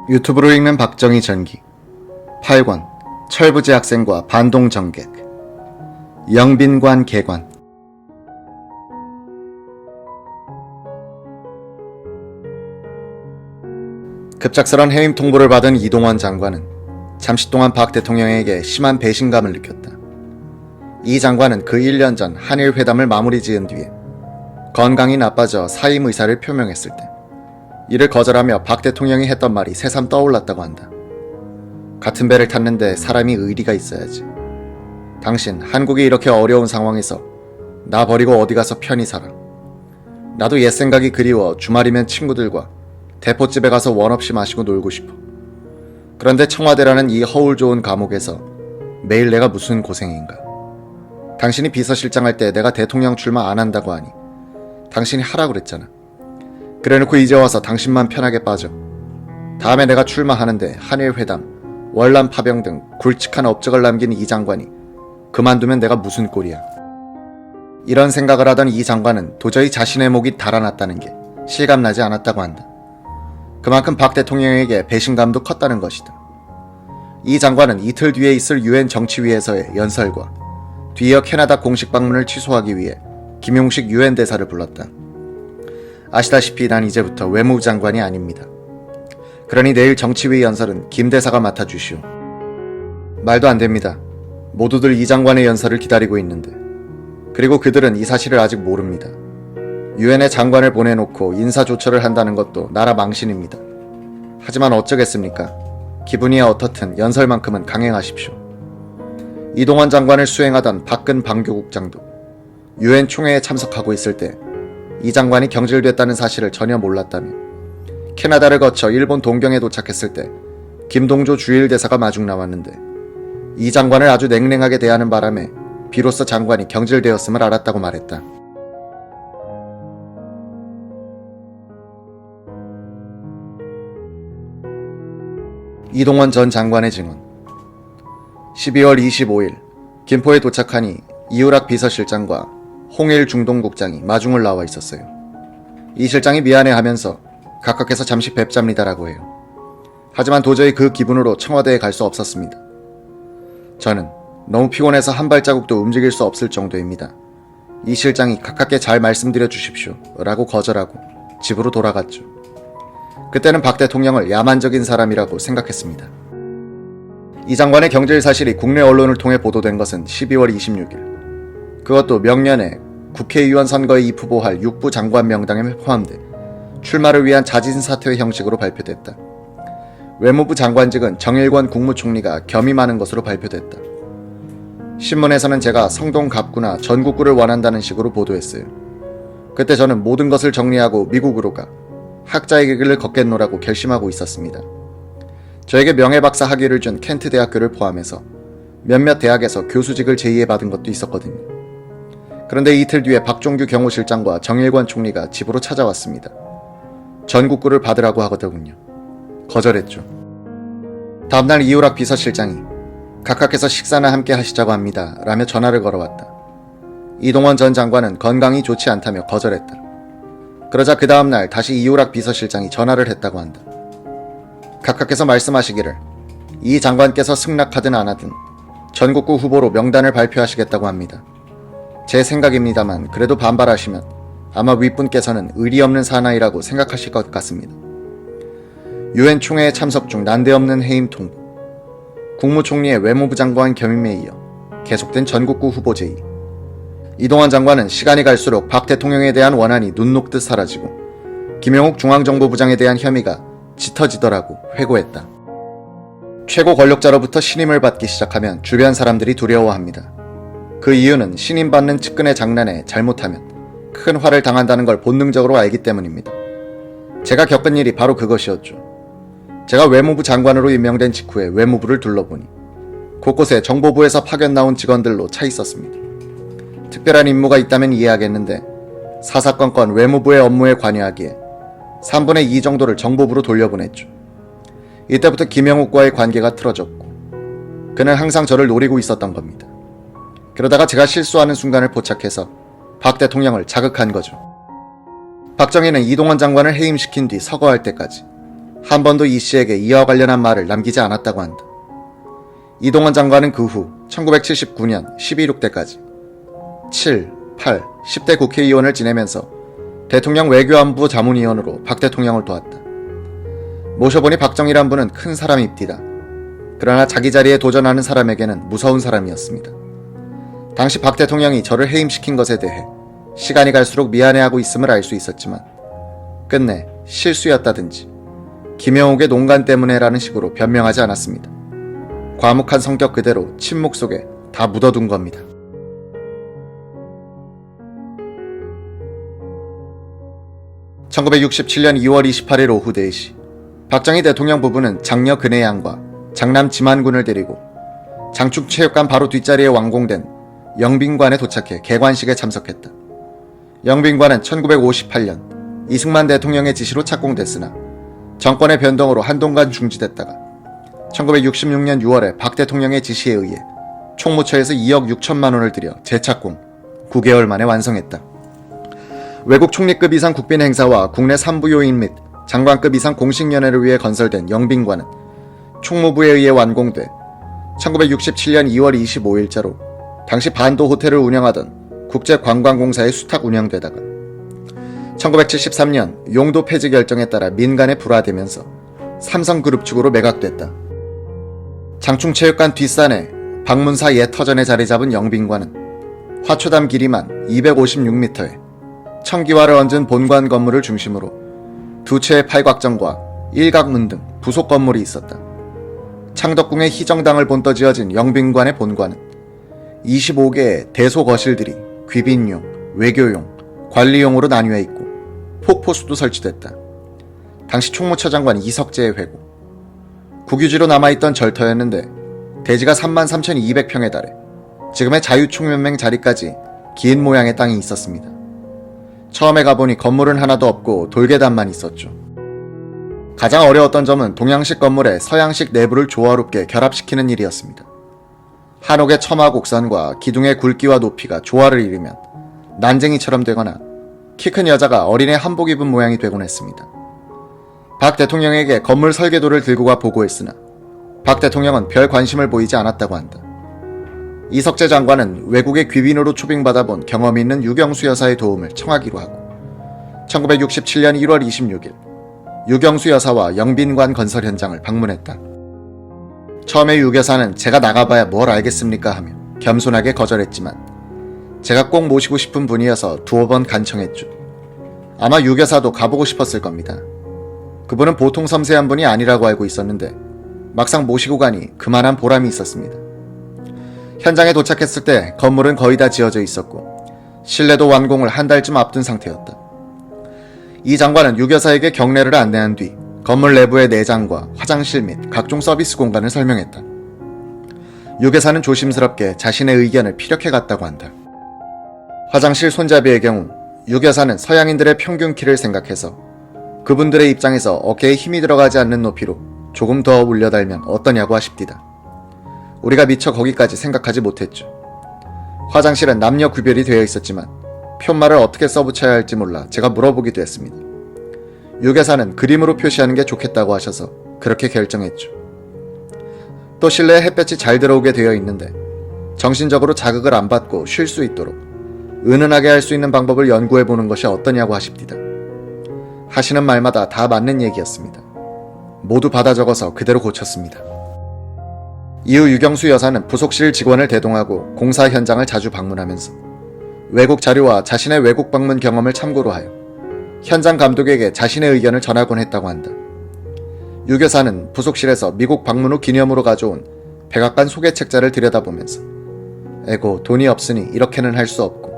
유튜브로 읽는 박정희 전기 8권 철부지 학생과 반동 정객 영빈관 개관. 급작스런 해임 통보를 받은 이동환 장관은 잠시 동안 박 대통령에게 심한 배신감을 느꼈다. 이 장관은 그 1년 전 한일 회담을 마무리 지은 뒤에 건강이 나빠져 사임 의사를 표명했을 때 이를 거절하며 박 대통령이 했던 말이 새삼 떠올랐다고 한다. 같은 배를 탔는데 사람이 의리가 있어야지. 당신 한국이 이렇게 어려운 상황에서 나 버리고 어디 가서 편히 살아. 나도 옛 생각이 그리워 주말이면 친구들과 대포집에 가서 원 없이 마시고 놀고 싶어. 그런데 청와대라는 이 허울 좋은 감옥에서 매일 내가 무슨 고생인가. 당신이 비서실장 할 때 내가 대통령 출마 안 한다고 하니 당신이 하라 그랬잖아. 그래놓고 이제 와서 당신만 편하게 빠져. 다음에 내가 출마하는데 한일회담, 월남 파병 등 굵직한 업적을 남긴 이 장관이 그만두면 내가 무슨 꼴이야. 이런 생각을 하던 이 장관은 도저히 자신의 목이 달아났다는 게 실감나지 않았다고 한다. 그만큼 박 대통령에게 배신감도 컸다는 것이다. 이 장관은 이틀 뒤에 있을 유엔 정치위에서의 연설과 뒤이어 캐나다 공식 방문을 취소하기 위해 김용식 유엔 대사를 불렀다. 아시다시피 난 이제부터 외무부 장관이 아닙니다. 그러니 내일 정치위 연설은 김 대사가 맡아주시오. 말도 안 됩니다. 모두들 이 장관의 연설을 기다리고 있는데. 그리고 그들은 이 사실을 아직 모릅니다. 유엔에 장관을 보내놓고 인사조처를 한다는 것도 나라 망신입니다. 하지만 어쩌겠습니까? 기분이야 어떻든 연설만큼은 강행하십시오. 이동환 장관을 수행하던 박근 방교국장도 유엔 총회에 참석하고 있을 때 이 장관이 경질됐다는 사실을 전혀 몰랐다며 캐나다를 거쳐 일본 동경에 도착했을 때 김동조 주일 대사가 마중 나왔는데 이 장관을 아주 냉랭하게 대하는 바람에 비로소 장관이 경질되었음을 알았다고 말했다. 이동환 전 장관의 증언. 12월 25일 김포에 도착하니 이우락 비서실장과 홍일 중동국장이 마중을 나와 있었어요. 이 실장이 미안해하면서 각각해서 잠시 뵙잡니다라고 해요. 하지만 도저히 그 기분으로 청와대에 갈 수 없었습니다. 저는 너무 피곤해서 한 발자국도 움직일 수 없을 정도입니다. 이 실장이 가깝게 잘 말씀드려 주십시오 라고 거절하고 집으로 돌아갔죠. 그때는 박 대통령을 야만적인 사람이라고 생각했습니다. 이 장관의 경질 사실이 국내 언론을 통해 보도된 것은 12월 26일. 그것도 명년에 국회의원 선거에 입후보할 6부 장관 명단에 포함돼 출마를 위한 자진사퇴 형식으로 발표됐다. 외무부 장관직은 정일권 국무총리가 겸임하는 것으로 발표됐다. 신문에서는 제가 성동갑구나 전국구를 원한다는 식으로 보도했어요. 그때 저는 모든 것을 정리하고 미국으로 가 학자의 길을 걷겠노라고 결심하고 있었습니다. 저에게 명예박사 학위를 준 켄트 대학교를 포함해서 몇몇 대학에서 교수직을 제의해받은 것도 있었거든요. 그런데 이틀 뒤에 박종규 경호실장과 정일권 총리가 집으로 찾아왔습니다. 전국구를 받으라고 하거든요. 거절했죠. 다음날 이우락 비서실장이 각각해서 식사나 함께 하시자고 합니다 라며 전화를 걸어왔다. 이동환 전 장관은 건강이 좋지 않다며 거절했다. 그러자 그 다음날 다시 이우락 비서실장이 전화를 했다고 한다. 각각해서 말씀하시기를 이 장관께서 승낙하든 안 하든 전국구 후보로 명단을 발표하시겠다고 합니다. 제 생각입니다만 그래도 반발하시면 아마 윗분께서는 의리 없는 사나이라고 생각하실 것 같습니다. 유엔 총회에 참석 중 난데없는 해임 통보, 국무총리의 외무부 장관 겸임에 이어 계속된 전국구 후보 제의. 이동환 장관은 시간이 갈수록 박 대통령에 대한 원한이 눈 녹듯 사라지고 김영욱 중앙정보부장에 대한 혐의가 짙어지더라고 회고했다. 최고 권력자로부터 신임을 받기 시작하면 주변 사람들이 두려워합니다. 그 이유는 신임받는 측근의 장난에 잘못하면 큰 화를 당한다는 걸 본능적으로 알기 때문입니다. 제가 겪은 일이 바로 그것이었죠. 제가 외무부 장관으로 임명된 직후에 외무부를 둘러보니 곳곳에 정보부에서 파견 나온 직원들로 차 있었습니다. 특별한 임무가 있다면 이해하겠는데 사사건건 외무부의 업무에 관여하기에 3분의 2 정도를 정보부로 돌려보냈죠. 이때부터 김영욱과의 관계가 틀어졌고 그는 항상 저를 노리고 있었던 겁니다. 그러다가 제가 실수하는 순간을 포착해서 박 대통령을 자극한 거죠. 박정희는 이동환 장관을 해임시킨 뒤 서거할 때까지 한 번도 이 씨에게 이와 관련한 말을 남기지 않았다고 한다. 이동원 장관은 그 후 1979년 12.6대까지 7, 8, 10대 국회의원을 지내면서 대통령 외교안보 자문위원으로 박 대통령을 도왔다. 모셔보니 박정희란 분은 큰 사람입디다. 그러나 자기 자리에 도전하는 사람에게는 무서운 사람이었습니다. 당시 박 대통령이 저를 해임시킨 것에 대해 시간이 갈수록 미안해하고 있음을 알 수 있었지만 끝내 실수였다든지 김영욱의 농간 때문에라는 식으로 변명하지 않았습니다. 과묵한 성격 그대로 침묵 속에 다 묻어둔 겁니다. (1967년 2월 28일) 오후 4시 박정희 대통령 부부는 장녀 근혜양과 장남 지만군을 데리고 장충체육관 바로 뒷자리에 완공된 영빈관에 도착해 개관식에 참석했다. 영빈관은 1958년 이승만 대통령의 지시로 착공됐으나 정권의 변동으로 한동안 중지됐다가 1966년 6월에 박 대통령의 지시에 의해 총무처에서 2억 6천만 원을 들여 재착공, 9개월 만에 완성했다. 외국 총리급 이상 국빈 행사와 국내 산부요인 및 장관급 이상 공식연회를 위해 건설된 영빈관은 총무부에 의해 완공돼 1967년 2월 25일자로 당시 반도 호텔을 운영하던 국제관광공사의 수탁 운영되다가 1973년 용도 폐지 결정에 따라 민간에 불화되면서 삼성그룹 측으로 매각됐다. 장충체육관 뒷산에 방문사 옛 터전에 자리 잡은 영빈관은 화초담 길이만 256m에 청기화를 얹은 본관 건물을 중심으로 두 채의 팔곽정과 일각문 등 부속 건물이 있었다. 창덕궁의 희정당을 본떠 지어진 영빈관의 본관은 25개의 대소거실들이 귀빈용, 외교용, 관리용으로 나뉘어 있고 폭포수도 설치됐다. 당시 총무처 장관 이석재의 회고, 국유지로 남아있던 절터였는데 대지가 33,200평에 달해 지금의 자유총연맹 자리까지 긴 모양의 땅이 있었습니다. 처음에 가보니 건물은 하나도 없고 돌계단만 있었죠. 가장 어려웠던 점은 동양식 건물에 서양식 내부를 조화롭게 결합시키는 일이었습니다. 한옥의 처마 곡선과 기둥의 굵기와 높이가 조화를 이루면 난쟁이처럼 되거나 키 큰 여자가 어린애 한복 입은 모양이 되곤 했습니다. 박 대통령에게 건물 설계도를 들고 가 보고했으나 박 대통령은 별 관심을 보이지 않았다고 한다. 이석재 장관은 외국의 귀빈으로 초빙받아 본 경험이 있는 유경수 여사의 도움을 청하기로 하고 1967년 1월 26일 유경수 여사와 영빈관 건설 현장을 방문했다. 처음에 유 여사는 제가 나가봐야 뭘 알겠습니까 하며 겸손하게 거절했지만 제가 꼭 모시고 싶은 분이어서 두어 번 간청했죠. 아마 유 여사도 가보고 싶었을 겁니다. 그분은 보통 섬세한 분이 아니라고 알고 있었는데 막상 모시고 가니 그만한 보람이 있었습니다. 현장에 도착했을 때 건물은 거의 다 지어져 있었고 실내도 완공을 한 달쯤 앞둔 상태였다. 이 장관은 유 여사에게 경례를 안내한 뒤 건물 내부의 내장과 화장실 및 각종 서비스 공간을 설명했다. 유 여사는 조심스럽게 자신의 의견을 피력해 갔다고 한다. 화장실 손잡이의 경우 유 여사는 서양인들의 평균 키를 생각해서 그분들의 입장에서 어깨에 힘이 들어가지 않는 높이로 조금 더 올려달면 어떠냐고 하십디다. 우리가 미처 거기까지 생각하지 못했죠. 화장실은 남녀 구별이 되어 있었지만 표말을 어떻게 써붙여야 할지 몰라 제가 물어보기도 했습니다. 유 여사는 그림으로 표시하는 게 좋겠다고 하셔서 그렇게 결정했죠. 또 실내에 햇볕이 잘 들어오게 되어 있는데 정신적으로 자극을 안 받고 쉴 수 있도록 은은하게 할 수 있는 방법을 연구해보는 것이 어떠냐고 하십디다. 하시는 말마다 다 맞는 얘기였습니다. 모두 받아 적어서 그대로 고쳤습니다. 이후 유경수 여사는 부속실 직원을 대동하고 공사 현장을 자주 방문하면서 외국 자료와 자신의 외국 방문 경험을 참고로 하여 현장 감독에게 자신의 의견을 전하곤 했다고 한다. 유 여사는 부속실에서 미국 방문 후 기념으로 가져온 백악관 소개책자를 들여다보면서 에고 돈이 없으니 이렇게는 할 수 없고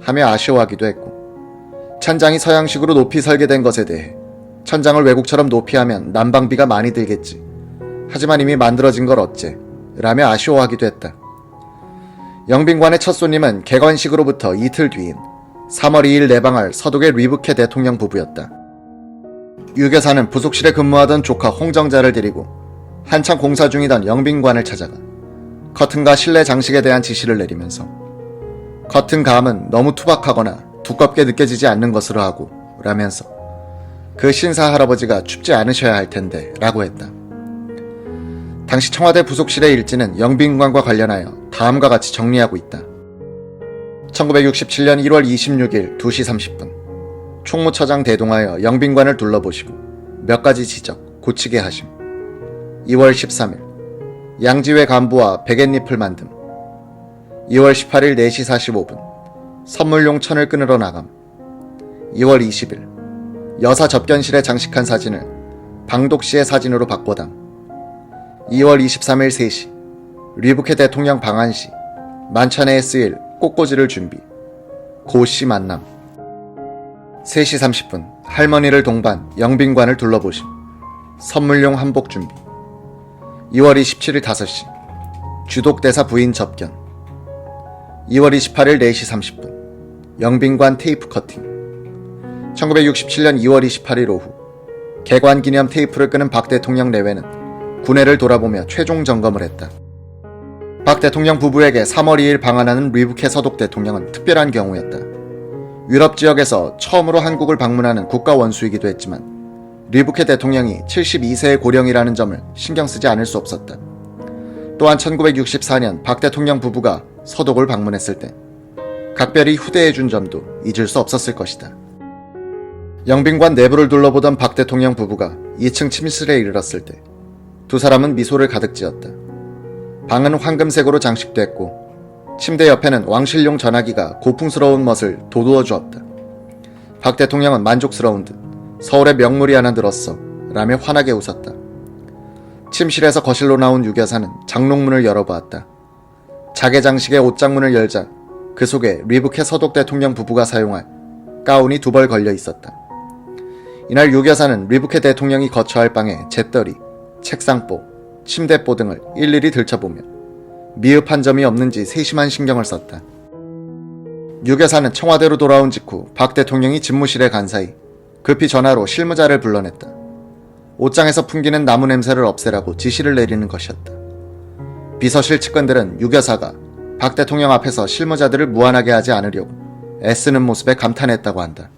하며 아쉬워하기도 했고 천장이 서양식으로 높이 설계된 것에 대해 천장을 외국처럼 높이 하면 난방비가 많이 들겠지. 하지만 이미 만들어진 걸 어째? 라며 아쉬워하기도 했다. 영빈관의 첫 손님은 개관식으로부터 이틀 뒤인 3월 2일 내방할 서독의 리브케 대통령 부부였다. 유 여사는 부속실에 근무하던 조카 홍정자를 데리고 한창 공사 중이던 영빈관을 찾아가 커튼과 실내 장식에 대한 지시를 내리면서 커튼 감은 너무 투박하거나 두껍게 느껴지지 않는 것으로 하고 라면서 그 신사 할아버지가 춥지 않으셔야 할 텐데 라고 했다. 당시 청와대 부속실의 일지는 영빈관과 관련하여 다음과 같이 정리하고 있다. 1967년 1월 26일 2시 30분 총무처장 대동하여 영빈관을 둘러보시고 몇 가지 지적, 고치게 하심. 2월 13일 양지회 간부와 베갯잎을 만듦. 2월 18일 4시 45분 선물용 천을 끊으러 나감. 2월 20일 여사 접견실에 장식한 사진을 방독씨의 사진으로 바꿔담. 2월 23일 3시 리부케 대통령 방한시 만찬회에 쓰일 꽃꽂이를 준비. 고씨 만남. 3시 30분 할머니를 동반 영빈관을 둘러보심. 선물용 한복 준비. 2월 27일 5시 주독대사 부인 접견. 2월 28일 4시 30분 영빈관 테이프 커팅. 1967년 2월 28일 오후 개관기념 테이프를 끄는 박 대통령 내외는 군회를 돌아보며 최종 점검을 했다. 박 대통령 부부에게 3월 2일 방한하는 리부케 서독 대통령은 특별한 경우였다. 유럽 지역에서 처음으로 한국을 방문하는 국가 원수이기도 했지만 리부케 대통령이 72세의 고령이라는 점을 신경 쓰지 않을 수 없었다. 또한 1964년 박 대통령 부부가 서독을 방문했을 때 각별히 후대해준 점도 잊을 수 없었을 것이다. 영빈관 내부를 둘러보던 박 대통령 부부가 2층 침실에 이르렀을 때 두 사람은 미소를 가득 지었다. 방은 황금색으로 장식됐고 침대 옆에는 왕실용 전화기가 고풍스러운 멋을 돋우어 주었다. 박 대통령은 만족스러운 듯 서울에 명물이 하나 들었어 라며 환하게 웃었다. 침실에서 거실로 나온 유 여사는 장롱문을 열어보았다. 자개장식의 옷장문을 열자 그 속에 리부케 서독 대통령 부부가 사용할 가운이 2벌 걸려 있었다. 이날 유 여사는 리부케 대통령이 거처할 방에 재떨이, 책상보, 침대보 등을 일일이 들춰보며 미흡한 점이 없는지 세심한 신경을 썼다. 유 여사는 청와대로 돌아온 직후 박 대통령이 집무실에 간 사이 급히 전화로 실무자를 불러냈다. 옷장에서 풍기는 나무 냄새를 없애라고 지시를 내리는 것이었다. 비서실 측근들은 유 여사가 박 대통령 앞에서 실무자들을 무안하게 하지 않으려고 애쓰는 모습에 감탄했다고 한다.